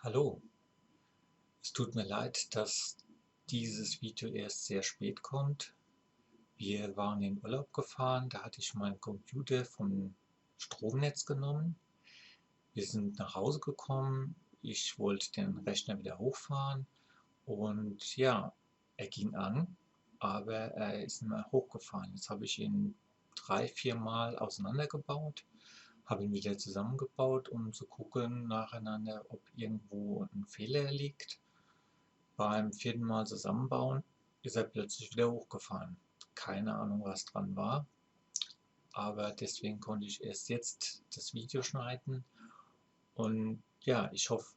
Hallo, es tut mir leid, dass dieses Video erst sehr spät kommt. Wir waren in Urlaub gefahren, da hatte ich meinen Computer vom Stromnetz genommen. Wir sind nach Hause gekommen, ich wollte den Rechner wieder hochfahren und ja, er ging an, aber er ist nicht mehr hochgefahren. Jetzt habe ich ihn 3, 4 Mal auseinandergebaut, habe ihn wieder zusammengebaut, um zu gucken nacheinander, ob irgendwo ein Fehler liegt. Beim 4. Mal zusammenbauen ist er plötzlich wieder hochgefahren. Keine Ahnung, was dran war, aber deswegen konnte ich erst jetzt das Video schneiden. Und ja, ich hoffe,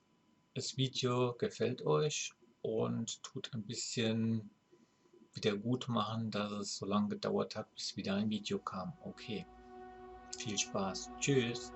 das Video gefällt euch und tut ein bisschen wieder gut machen, dass es so lange gedauert hat, bis wieder ein Video kam. Okay, viel Spaß. Tschüss.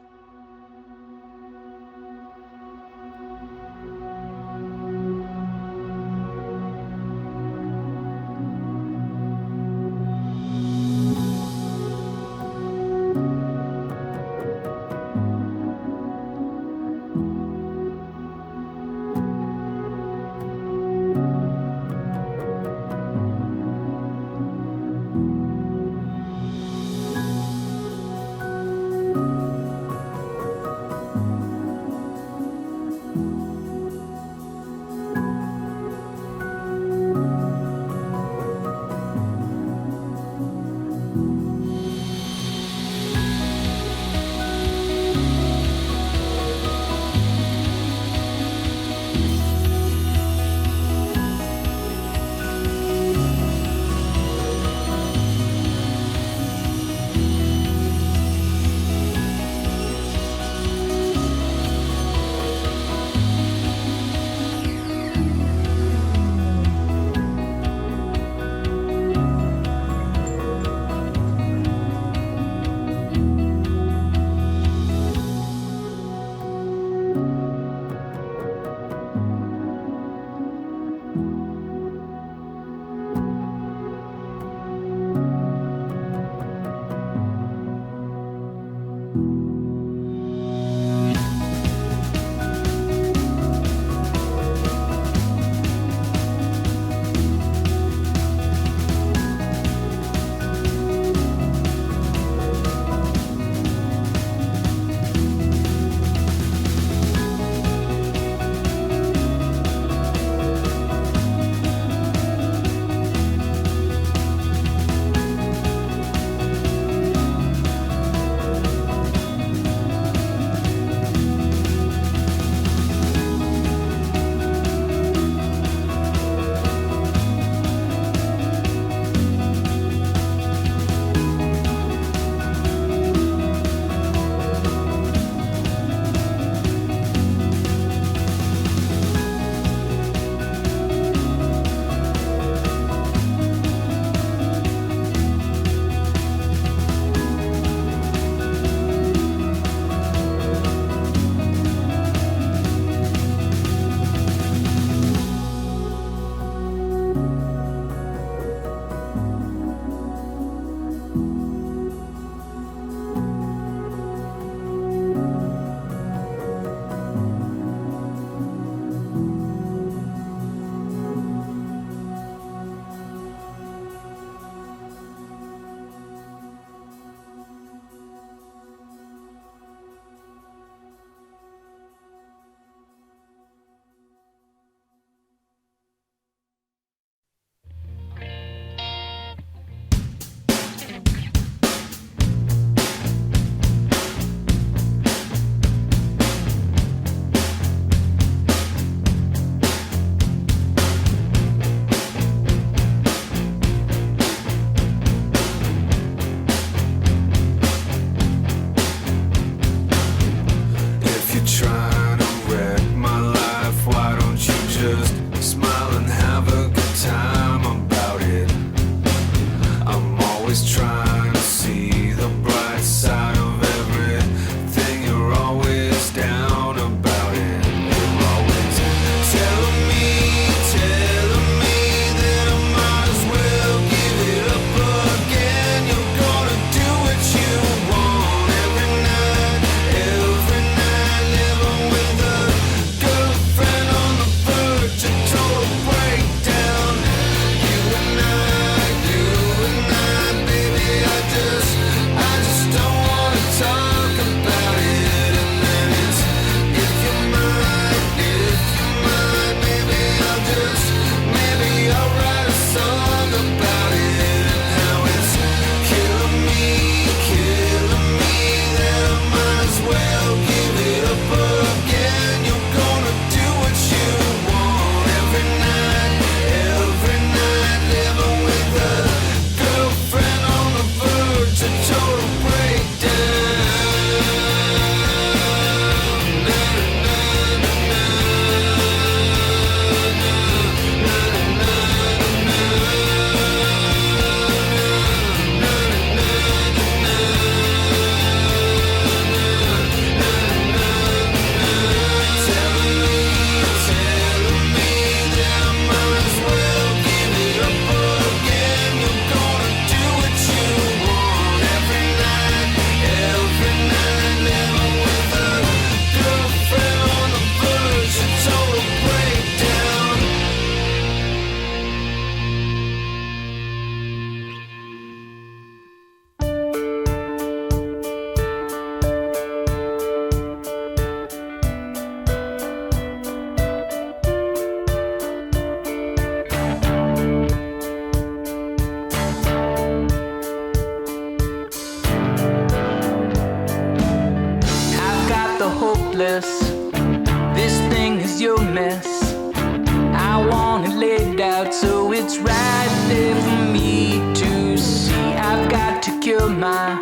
mess. I want it laid out so it's right there for me to see. I've got to kill my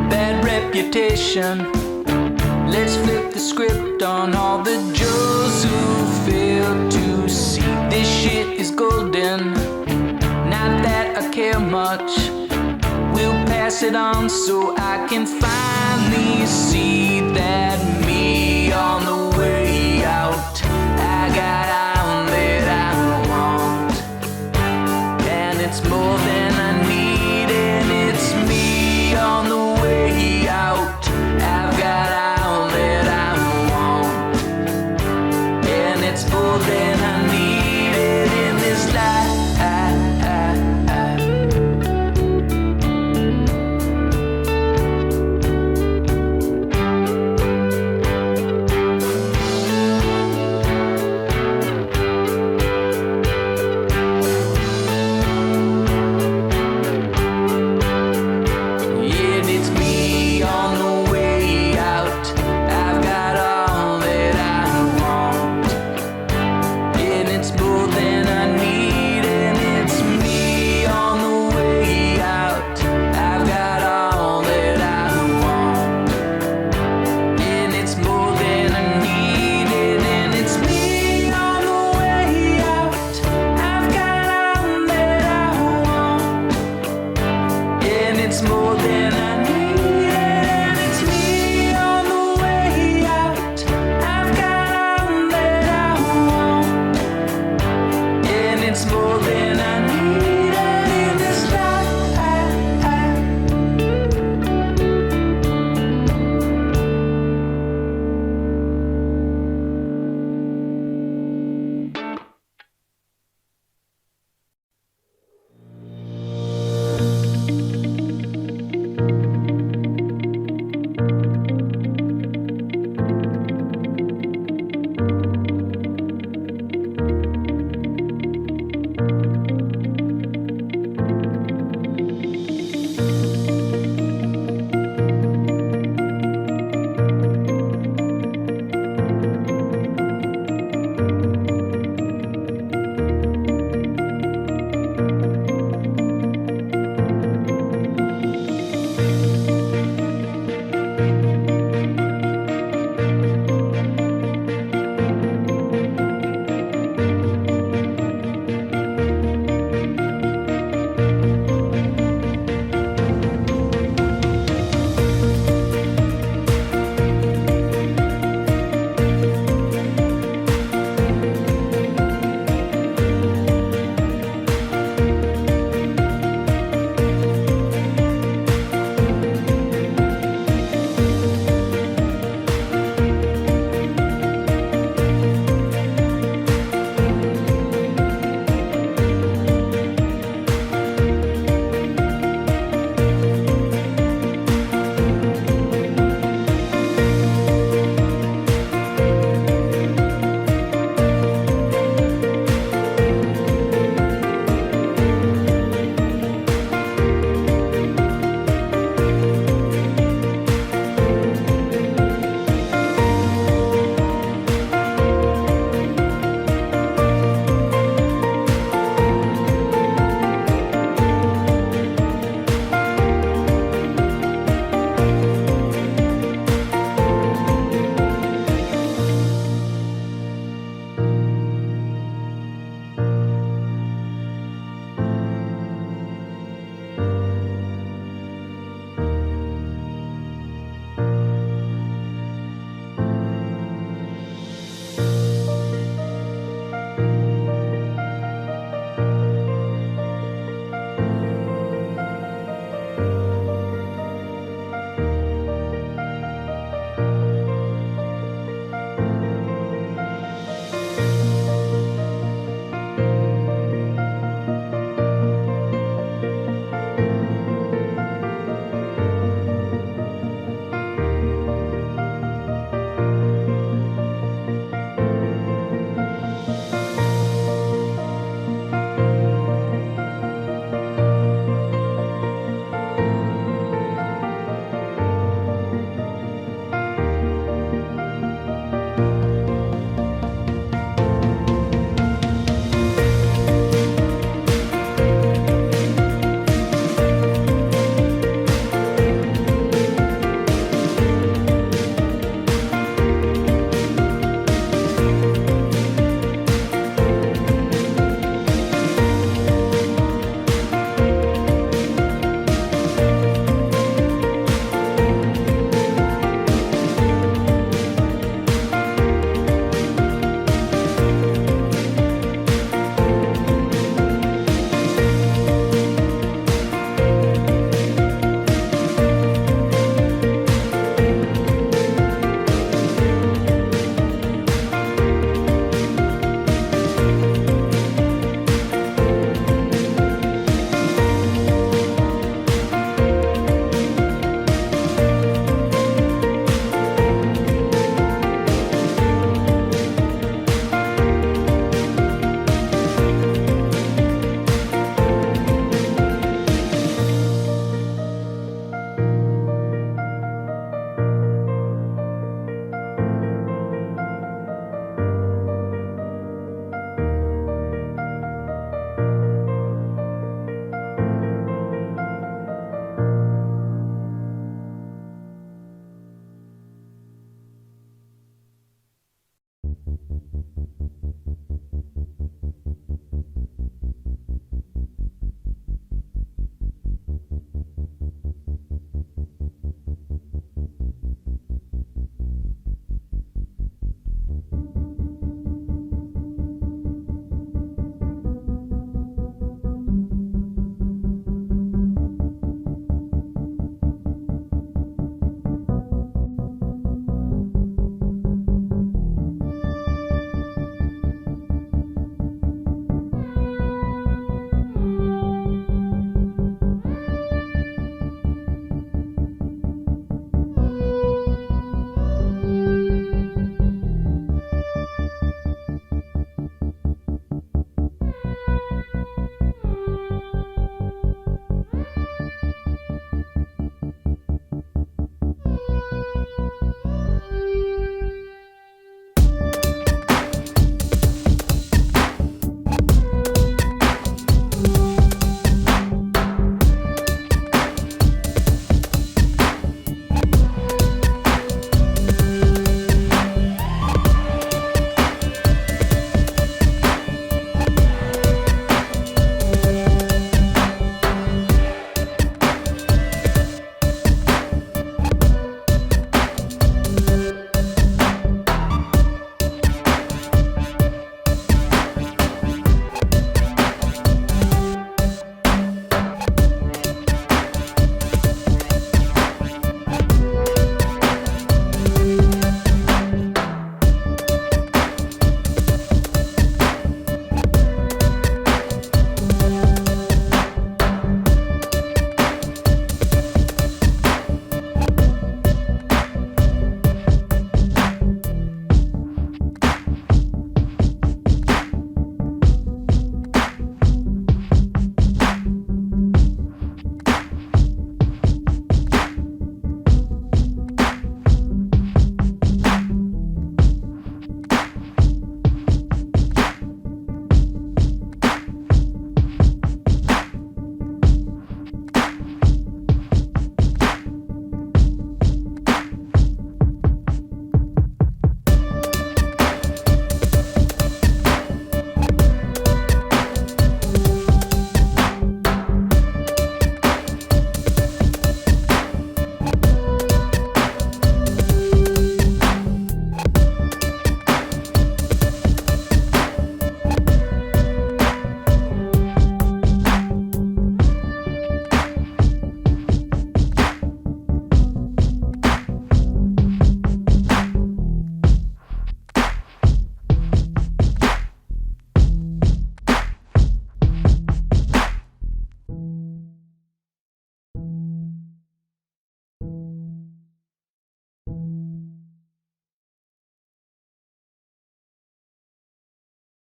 bad reputation. Let's flip the script on all the Joes who fail to see. This shit is golden, not that I care much. We'll pass it on so I can finally see that me on the